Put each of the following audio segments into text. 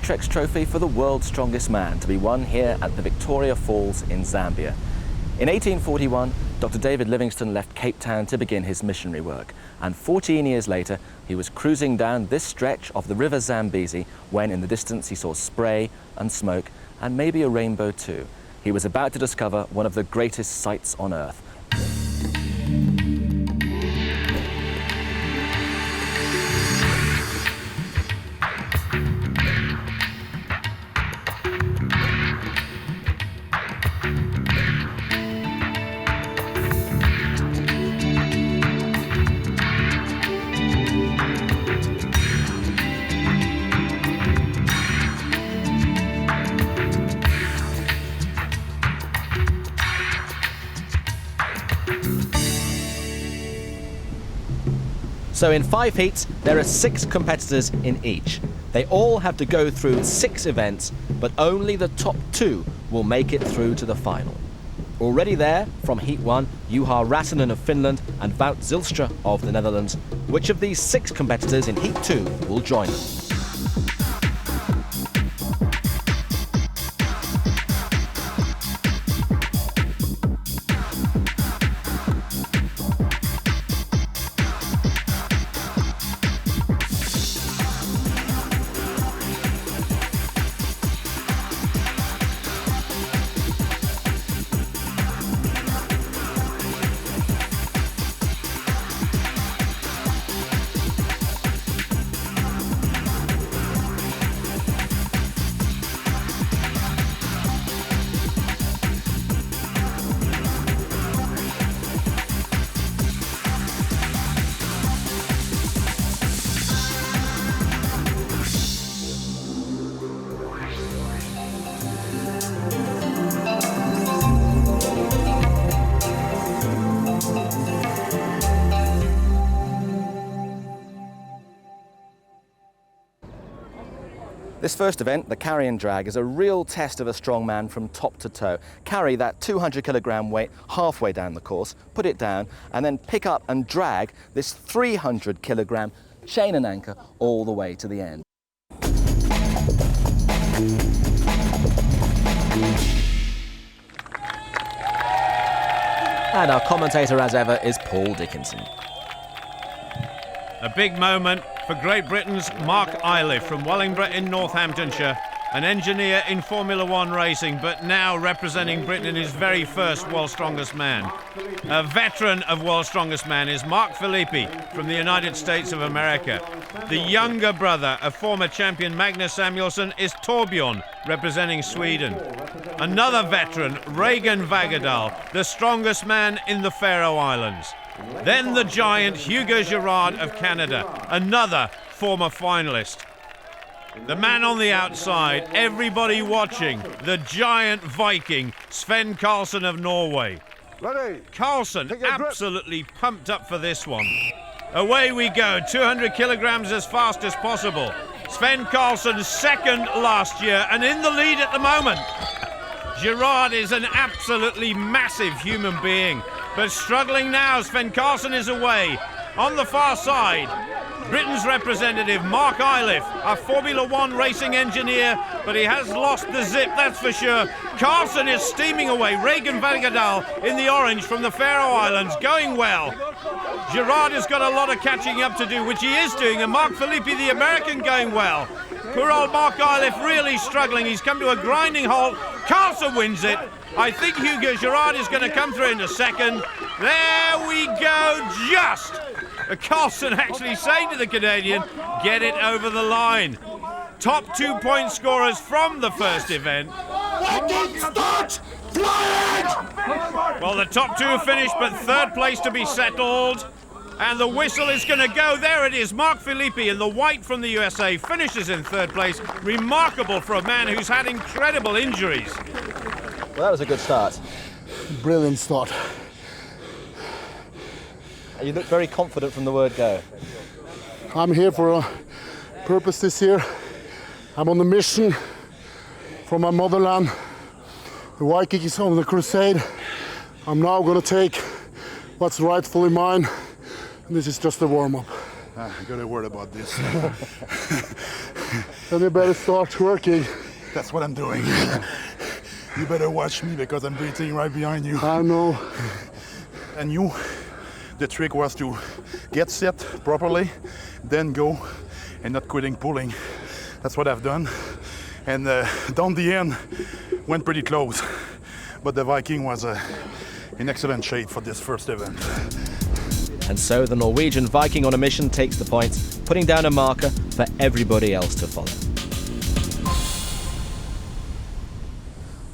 Met-Trex trophy for the world's strongest man to be won here at the Victoria Falls in Zambia. In 1841, Dr. David Livingstone left Cape Town to begin his missionary work, and 14 years later, he was cruising down this stretch of the River Zambezi when in the distance he saw spray and smoke and maybe a rainbow too. He was about to discover one of the greatest sights on Earth. So in 5 heats, there are 6 competitors in each. They all have to go through 6 events, but only the top 2 will make it through to the final. Already there, from Heat 1, Juha Räsänen of Finland and Wout Zylstra of the Netherlands. Which of these 6 competitors in Heat 2 will join them? This first event, the carry and drag, is a real test of a strong man from top to toe. Carry that 200 kilogram weight halfway down the course, put it down, and then pick up and drag this 300 kilogram chain and anchor all the way to the end. And our commentator, as ever, is Paul Dickinson. A big moment for Great Britain's Marc Iliffe from Wellingborough in Northamptonshire, an engineer in Formula One racing, but now representing Britain in his very first World's Strongest Man. A veteran of World's Strongest Man is Marc Philippi from the United States of America. The younger brother of former champion Magnus Samuelsson is Torbjorn, representing Sweden. Another veteran, Regin Vágadal, the strongest man in the Faroe Islands. Then the giant Hugo Girard of Canada, another former finalist. The man on the outside, everybody watching, the giant Viking, Svend Karlsen of Norway. Carlson absolutely pumped up for this one. Away we go, 200 kilograms as fast as possible. Sven Carson second last year and in the lead at the moment. Girard is an absolutely massive human being, but struggling now. Sven Carson is away. On the far side, Britain's representative, Marc Iliffe, a Formula One racing engineer, but he has lost the zip, that's for sure. Carlson is steaming away. Regin Vágadal in the orange from the Faroe Islands, going well. Girard has got a lot of catching up to do, which he is doing, and Marc Philippi, the American, going well. Poor old Marc Iliffe really struggling. He's come to a grinding halt. Carlson wins it. I think Hugo Girard is going to come through in a second. There we go, just. Carlson actually saying to the Canadian, get it over the line. Top 2 point scorers from the first event. Well, the top 2 have finished, but third place to be settled. And the whistle is going to go. There it is. Marc Philippi in the white from the USA finishes in third place. Remarkable for a man who's had incredible injuries. Well, that was a good start. Brilliant start. You look very confident from the word go. I'm here for a purpose this year. I'm on a mission from my motherland. The Vikings on the crusade. I'm now going to take what's rightfully mine. And this is just a warm-up. I got a word about this. then you better start working. That's what I'm doing. You better watch me because I'm breathing right behind you. I know. And the trick was to get set properly, then go and not quitting pulling. That's what I've done. And down the end, went pretty close. But the Viking was in excellent shape for this first event. And so the Norwegian Viking on a mission takes the points, putting down a marker for everybody else to follow.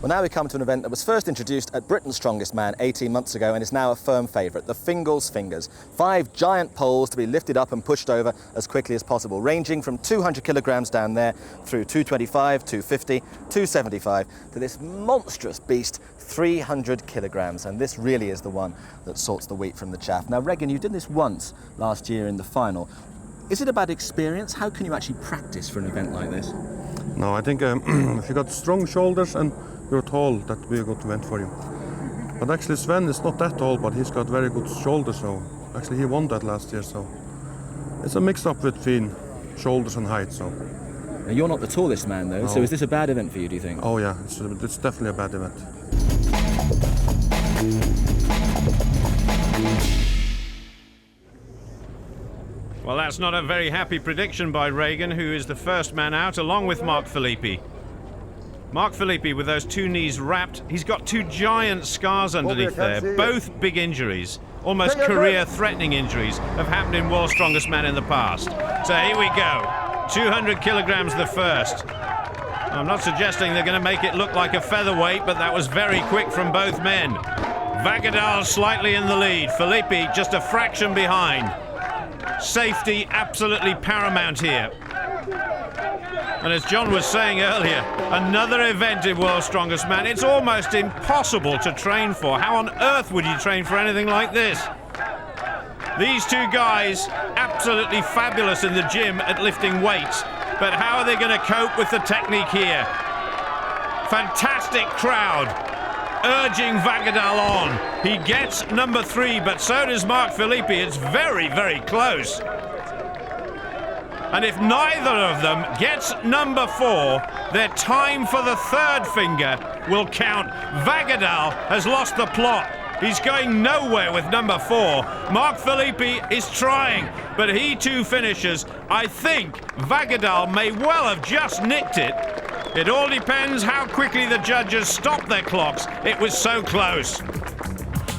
Well, now we come to an event that was first introduced at Britain's Strongest Man 18 months ago and is now a firm favourite, the Fingal's Fingers. 5 giant poles to be lifted up and pushed over as quickly as possible, ranging from 200 kilograms down there through 225, 250, 275 to this monstrous beast, 300 kilograms. And this really is the one that sorts the wheat from the chaff. Now, Regin, you did this once last year in the final. Is it about experience? How can you actually practice for an event like this? No, I think if you got strong shoulders and you're tall, that will be a good event for you. But actually Sven is not that tall, but he's got very good shoulders, so actually he won that last year, so it's a mix-up between shoulders and height. So. Now, you're not the tallest man though, No. so is this a bad event for you, do you think? Oh yeah, it's definitely a bad event. Well, that's not a very happy prediction by Regin, who is the first man out, along with Marc Iliffe. Marc Iliffe, with those 2 knees wrapped, he's got 2 giant scars underneath there, both big injuries, almost career-threatening injuries, have happened in World's Strongest Man in the past. So here we go, 200 kilograms the first. I'm not suggesting they're going to make it look like a featherweight, but that was very quick from both men. Vágadal slightly in the lead, Philippi just a fraction behind. Safety absolutely paramount here. And as John was saying earlier, another event in World's Strongest Man. It's almost impossible to train for. How on earth would you train for anything like this? These 2 guys, absolutely fabulous in the gym at lifting weights. But how are they going to cope with the technique here? Fantastic crowd urging Vágadal on. He gets number 3, but so does Marc Iliffe. It's very, very close. And if neither of them gets number 4, their time for the 3rd finger will count. Vágadal has lost the plot. He's going nowhere with number 4. Marc Iliffe is trying, but he too finishes. I think Vágadal may well have just nicked it. It all depends how quickly the judges stop their clocks. It was so close.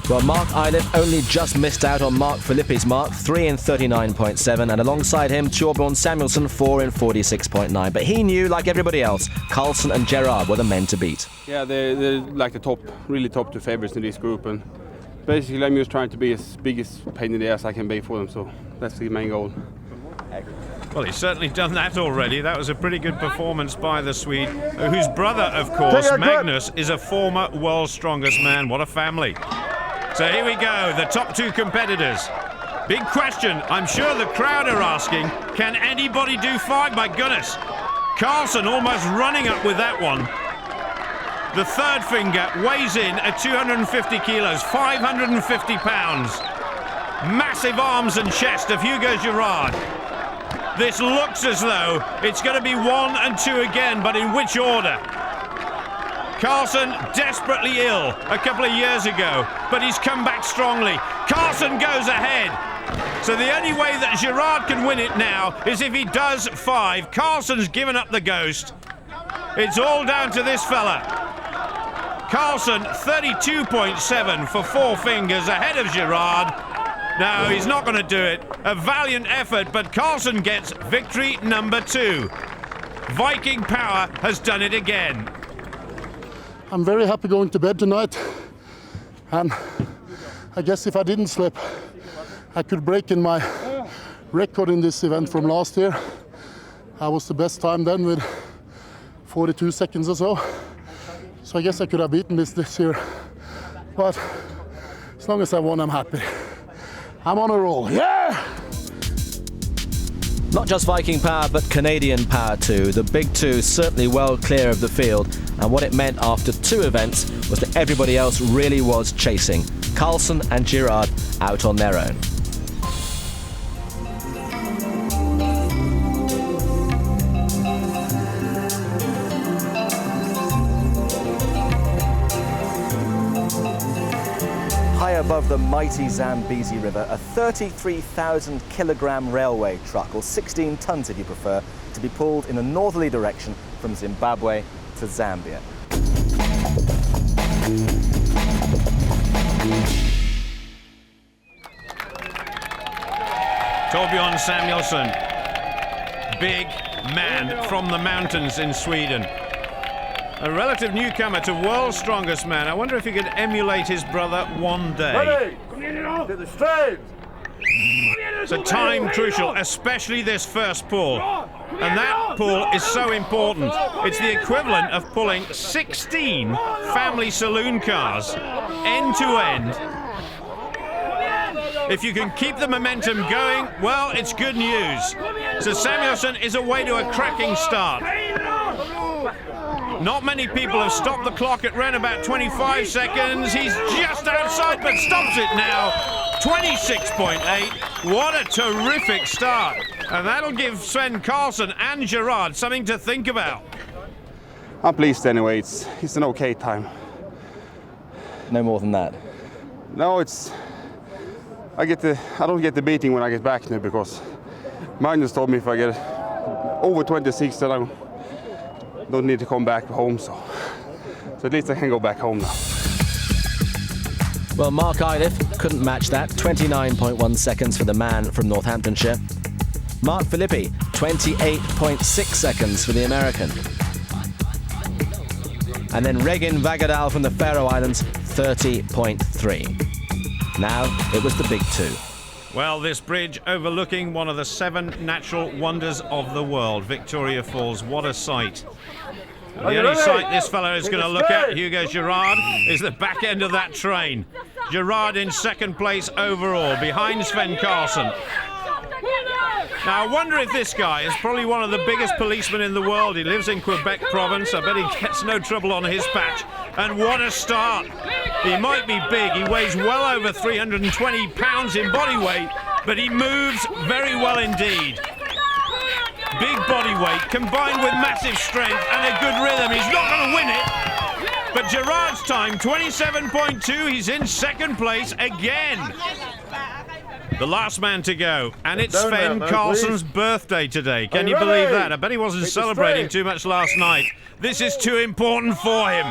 Well, Marc Iliffe only just missed out on Marc Iliffel's mark, 3 in 39.7, and alongside him, Torbjorn Samuelson, 4 in 46.9. But he knew, like everybody else, Carlson and Girard were the men to beat. Yeah, they're like the really top 2 favorites in this group, and basically I'm just trying to be as big as pain in the ass I can be for them, so that's the main goal. Well, he's certainly done that already. That was a pretty good performance by the Swede, whose brother, of course, Magnus, is a former World's Strongest Man. What a family. So here we go, the top 2 competitors. Big question, I'm sure the crowd are asking, can anybody do 5? My goodness. Carlson almost running up with that one. The 3rd finger weighs in at 250 kilos, 550 pounds. Massive arms and chest of Hugo Girard. This looks as though it's going to be 1 and 2 again, but in which order? Carlson desperately ill a couple of years ago, but he's come back strongly. Carlson goes ahead. So the only way that Girard can win it now is if he does 5. Carlson's given up the ghost. It's all down to this fella. Carlson, 32.7 for 4 fingers ahead of Girard. No, he's not going to do it. A valiant effort, but Carlson gets victory number 2. Viking power has done it again. I'm very happy going to bed tonight. And I guess if I didn't sleep, I could break in my record in this event from last year. I was the best time then with 42 seconds or so. So I guess I could have beaten this year. But as long as I won, I'm happy. I'm on a roll, yeah! Not just Viking power, but Canadian power too. The big 2 certainly well clear of the field. And what it meant after 2 events was that everybody else really was chasing. Carlson and Girard out on their own. high above the mighty Zambezi River, a 33,000 kilogram railway truck, or 16 tons if you prefer, to be pulled in a northerly direction from Zimbabwe to Zambia. Torbjorn Samuelson, big man from the mountains in Sweden. A relative newcomer to World's Strongest Man. I wonder if he could emulate his brother one day. So time crucial, especially this first pull. And that pull is so important. It's the equivalent of pulling 16 family saloon cars end to end. If you can keep the momentum going, well, it's good news. So Samuelson is away to a cracking start. Not many people have stopped the clock at around about 25 seconds. He's just outside, but stops it now. 26.8. What a terrific start. And that'll give Sven Carson and Girard something to think about. I'm pleased anyway. It's an okay time. No more than that. No, I don't get the beating when I get back now, because Magnus told me if I get over 26 then I don't need to come back home, so at least I can go back home now. Well, Marc Iliffe couldn't match that. 29.1 seconds for the man from Northamptonshire. Marc Philippi, 28.6 seconds for the American. And then Regin Vágadal from the Faroe Islands, 30.3. Now it was the big two. Well, this bridge overlooking one of the 7 natural wonders of the world, Victoria Falls. What a sight. And the only sight this fellow is going to look at, Hugo Girard, is the back end of that train. Girard in second place overall, behind Sven Carson. Now, I wonder if this guy is probably one of the biggest policemen in the world. He lives in Quebec province. I bet he gets no trouble on his patch. And what a start. He might be big. He weighs well over 320 pounds in body weight, but he moves very well indeed. Big body weight combined with massive strength and a good rhythm. He's not going to win it. But Girard's time, 27.2. He's in second place again. The last man to go, and it's Sven Carlson's birthday today. Can you believe that? I bet he wasn't celebrating too much last night. This is too important for him.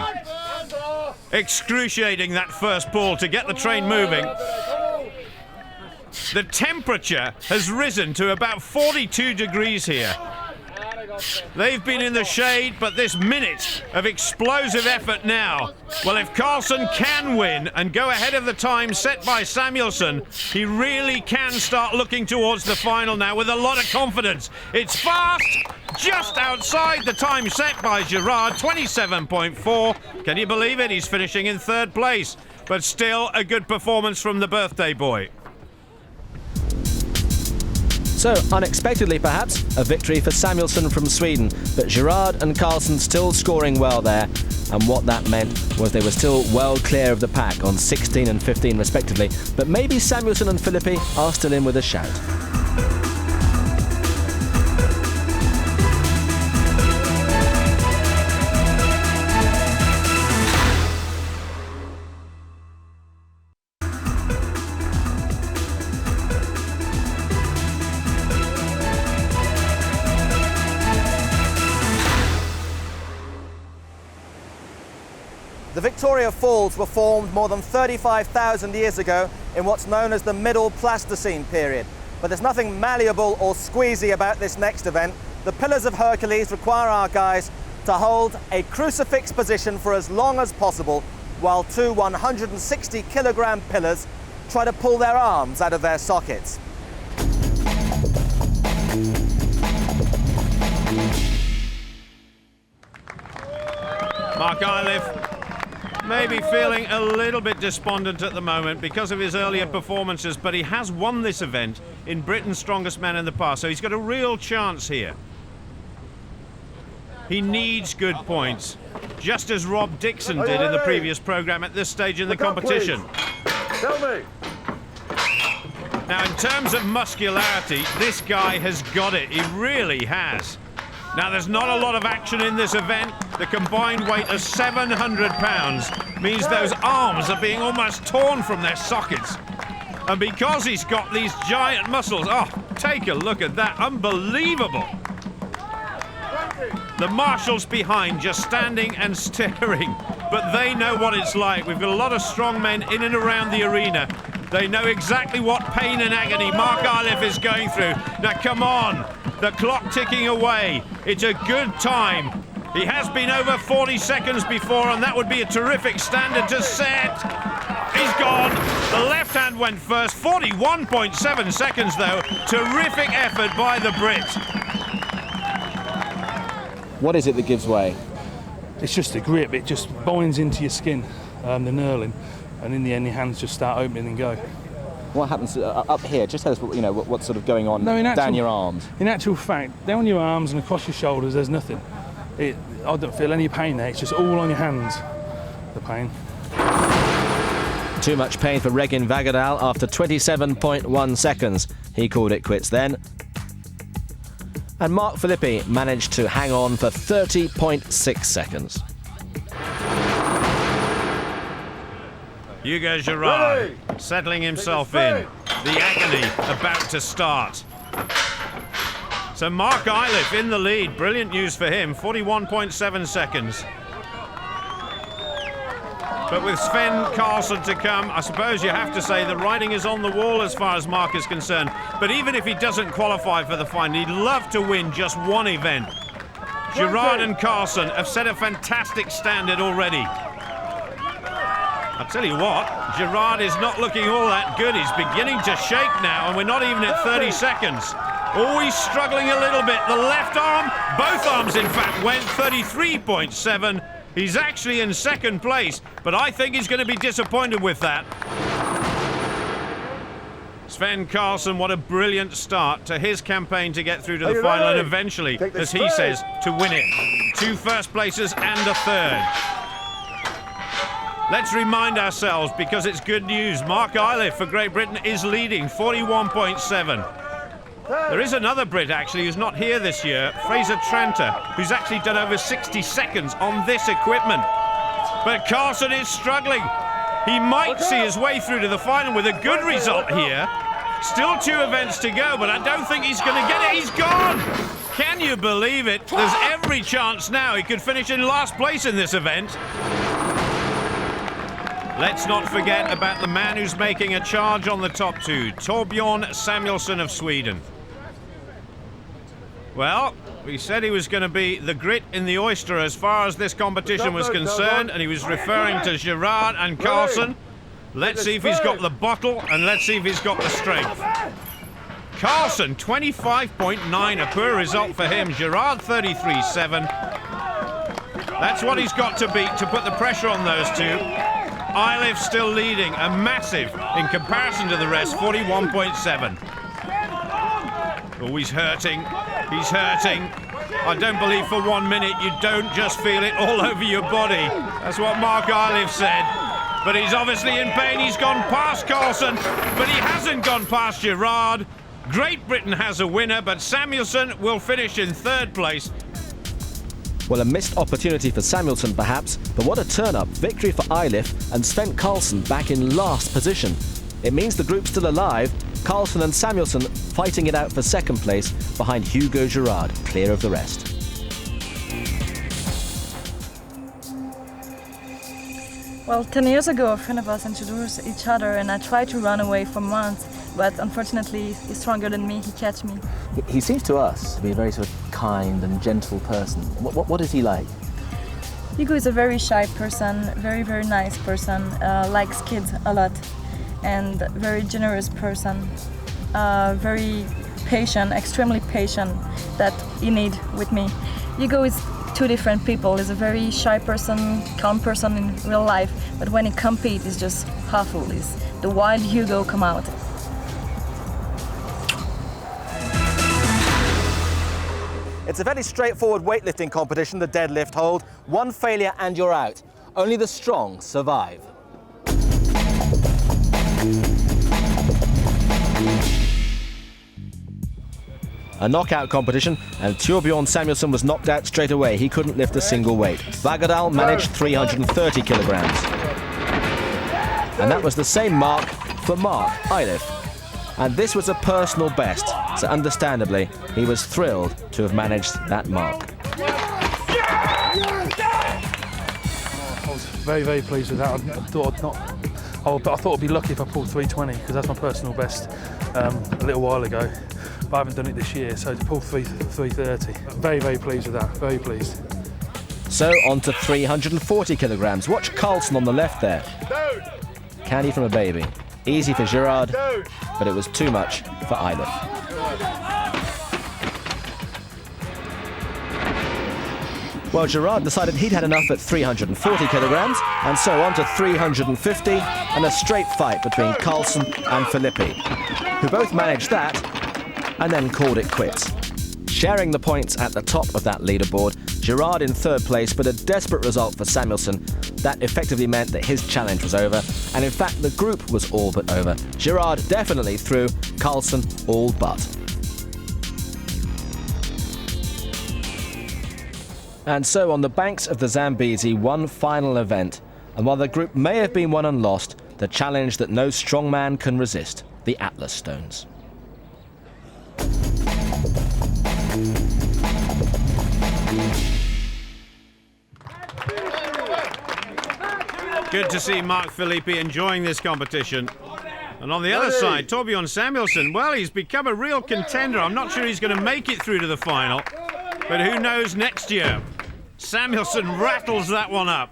Excruciating, that first pull to get the train moving. The temperature has risen to about 42 degrees here. They've been in the shade, but this minute of explosive effort now. Well, if Carlson can win and go ahead of the time set by Samuelson, he really can start looking towards the final now with a lot of confidence. It's fast, just outside the time set by Girard, 27.4. Can you believe it? He's finishing in third place, but still a good performance from the birthday boy. So, unexpectedly perhaps, a victory for Samuelson from Sweden, but Girard and Carlson still scoring well there, and what that meant was they were still well clear of the pack on 16 and 15 respectively, but maybe Samuelson and Philippi are still in with a shout. The Victoria Falls were formed more than 35,000 years ago in what's known as the Middle Pleistocene period. But there's nothing malleable or squeezy about this next event. The Pillars of Hercules require our guys to hold a crucifix position for as long as possible, while 2 160-kilogram pillars try to pull their arms out of their sockets. Marc Iliffe maybe feeling a little bit despondent at the moment because of his earlier performances, but he has won this event in Britain's Strongest Man in the past, so he's got a real chance here. He needs good points, just as Rob Dixon did in the previous programme at this stage in the competition. Tell me. Now, in terms of muscularity, this guy has got it. He really has. Now, there's not a lot of action in this event. The combined weight of 700 pounds means those arms are being almost torn from their sockets. And because he's got these giant muscles, oh, take a look at that, unbelievable. The marshals behind just standing and staring, but they know what it's like. We've got a lot of strong men in and around the arena. They know exactly what pain and agony Marc Iliffe is going through. Now, come on, the clock ticking away. It's a good time. He has been over 40 seconds before, and that would be a terrific standard to set. He's gone. The left hand went first. 41.7 seconds, though. Terrific effort by the Brit. What is it that gives way? It's just a grip. It just binds into your skin, the knurling, and in the end, your hands just start opening and go. What happens up here? Just tell us, what's sort of going on down your arms. In actual fact, down your arms and across your shoulders, there's nothing. I don't feel any pain there. It's just all on your hands, the pain. Too much pain for Regin Vágadal after 27.1 seconds. He called it quits then. And Marc Philippi managed to hang on for 30.6 seconds. Hugo Girard settling himself in. The agony about to start. So Marc Iliffe in the lead. Brilliant news for him. 41.7 seconds. But with Sven Carson to come, I suppose you have to say the writing is on the wall as far as Marc is concerned. But even if he doesn't qualify for the final, he'd love to win just one event. Girard and Carlson have set a fantastic standard already. I'll tell you what, Girard is not looking all that good. He's beginning to shake now, and we're not even at 30 seconds. Oh, he's struggling a little bit. The left arm, both arms in fact, went 33.7. He's actually in second place, but I think he's going to be disappointed with that. Sven Carson, what a brilliant start to his campaign to get through to the final and eventually, as he says, to win it. 2 first places and a third. Let's remind ourselves, because it's good news, Marc Iliffe for Great Britain is leading, 41.7. There is another Brit, actually, who's not here this year, Fraser Tranter, who's actually done over 60 seconds on this equipment. But Carlson is struggling. He might see his way through to the final with a good result here. Still 2 events to go, but I don't think he's going to get it. He's gone! Can you believe it? There's every chance now he could finish in last place in this event. Let's not forget about the man who's making a charge on the top 2, Torbjorn Samuelson of Sweden. Well, we said he was going to be the grit in the oyster as far as this competition was concerned, and he was referring to Girard and Carlson. Let's see if he's got the bottle, and let's see if he's got the strength. Carlson, 25.9, a poor result for him. Girard, 33.7. That's what he's got to beat to put the pressure on those 2. Iliffe still leading, a massive, in comparison to the rest, 41.7. Oh, he's hurting. He's hurting. I don't believe for 1 minute you don't just feel it all over your body. That's what Marc Iliffe said. But he's obviously in pain. He's gone past Carlson, but he hasn't gone past Girard. Great Britain has a winner, but Samuelson will finish in 3rd place. Well, a missed opportunity for Samuelson, perhaps, but what a turn-up. Victory for Iliffe and Svend Karlsen back in last position. It means the group's still alive. Carlson and Samuelson fighting it out for 2nd place behind Hugo Girard, clear of the rest. Well, 10 years ago, a friend of us introduced each other, and I tried to run away for months, but unfortunately, he's stronger than me. He catch me. He seems to us to be a very sort of kind and gentle person. What is he like? Hugo is a very shy person, very, very nice person, likes kids a lot, and very generous person, very patient, extremely patient, that he need with me. Hugo is 2 different people. He's a very shy person, calm person in real life, but when he competes, he's just powerful. He's the wild Hugo come out. It's a very straightforward weightlifting competition, the deadlift hold. 1 failure and you're out. Only the strong survive. A knockout competition, and Torbjorn Samuelson was knocked out straight away. He couldn't lift a single weight. Vágadal managed 330 kilograms. And that was the same mark for Marc Iliffe. And this was a personal best, so understandably, he was thrilled to have managed that mark. I was very, very pleased with that. I thought I'd be lucky if I pulled 320, because that's my personal best a little while ago. But I haven't done it this year, so to pull 330, very, very pleased with that, very pleased. So on to 340 kilograms. Watch Carlson on the left there. Candy from a baby. Easy for Girard, but it was too much for Iliffe. Well, Girard decided he'd had enough at 340 kilograms, and so on to 350, and a straight fight between Carlson and Philippi, who both managed that and then called it quits. Sharing the points at the top of that leaderboard, Girard in third place, but a desperate result for Samuelson. That effectively meant that his challenge was over, and in fact the group was all but over. Girard definitely through, Carlson all but. And so on the banks of the Zambezi, one final event, and while the group may have been won and lost, the challenge that no strong man can resist, the Atlas Stones. Good to see Marc Felipe enjoying this competition. And on the other side, Torbjorn Samuelson, well, he's become a real contender. I'm not sure he's going to make it through to the final, but who knows next year. Samuelson rattles that one up.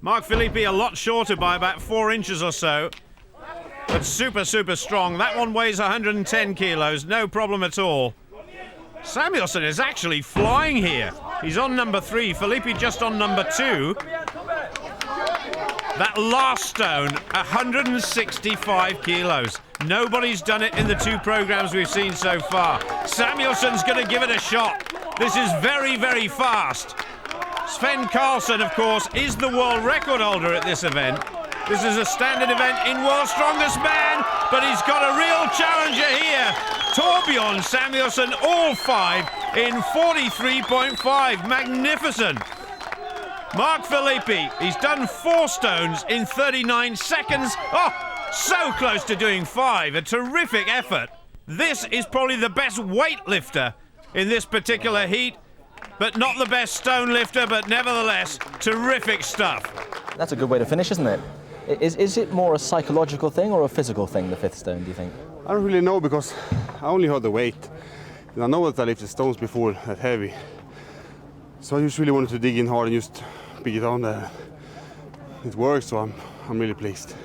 Marc Felipe a lot shorter by about 4 inches or so, but super, super strong. That one weighs 110 kilos, no problem at all. Samuelson is actually flying here. He's on number 3, Felipe just on number 2. That last stone, 165 kilos. Nobody's done it in the 2 programs we've seen so far. Samuelson's going to give it a shot. This is very, very fast. Sven Carson, of course, is the world record holder at this event. This is a standard event in World's Strongest Man, but he's got a real challenger here. Torbjorn Samuelson, all 5 in 43.5. Magnificent. Marc Felipe, he's done 4 stones in 39 seconds. Oh, so close to doing 5. A terrific effort. This is probably the best weightlifter in this particular heat, but not the best stone lifter, but nevertheless, terrific stuff. That's a good way to finish, isn't it? Is it more a psychological thing or a physical thing, the 5th stone, do you think? I don't really know, because I only heard the weight. And I know that I lifted stones before that heavy. So I just really wanted to dig in hard and just pick it on there. It works, so I'm really pleased.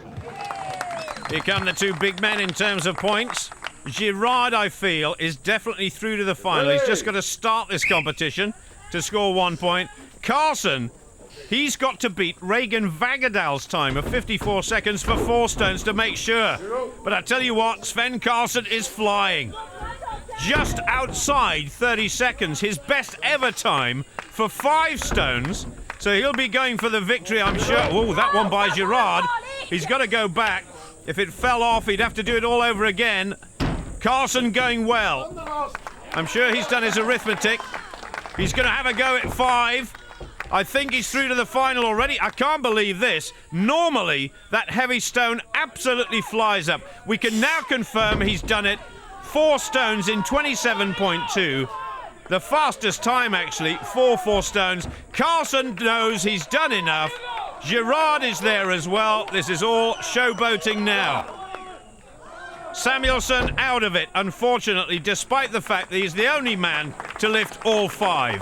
Here come the 2 big men in terms of points. Girard, I feel, is definitely through to the final. He's just got to start this competition to score 1 point. Carlson, he's got to beat Regin Vágadal's time of 54 seconds for 4 stones to make sure. But I tell you what, Sven Carson is flying. Just outside 30 seconds, his best ever time for 5 stones. So he'll be going for the victory, I'm sure. Oh, that one by Girard. He's got to go back. If it fell off, he'd have to do it all over again. Carlson going well. I'm sure he's done his arithmetic. He's going to have a go at 5. I think he's through to the final already. I can't believe this. Normally, that heavy stone absolutely flies up. We can now confirm he's done it. 4 stones in 27.2. The fastest time, actually, 4 stones. Carlson knows he's done enough. Girard is there as well. This is all showboating now. Samuelson out of it, unfortunately, despite the fact that he's the only man to lift all 5.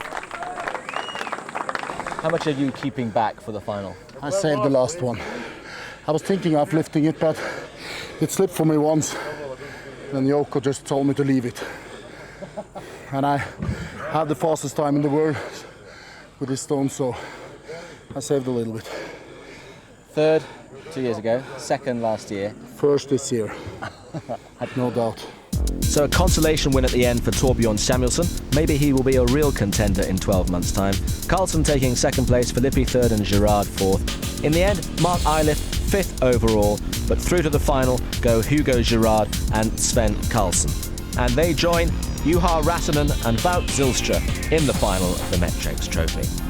How much are you keeping back for the final? I saved the last one. I was thinking of lifting it, but it slipped for me once. And 𝗚𝗥𝗢𝗨𝗣 just told me to leave it. And I had the fastest time in the world with this stone, so I saved a little bit. 3rd 2 years ago, 2nd last year. 1st this year, no doubt. So a consolation win at the end for Torbjorn Samuelson. Maybe he will be a real contender in 12 months' time. Carlson taking 2nd place, Philippi 3rd and Girard 4th. In the end, Marc Iliffe 5th overall, but through to the final go Hugo Girard and Svend Karlsen. And they join Juha Räsänen and Wout Zylstra in the final of the Metrex Trophy.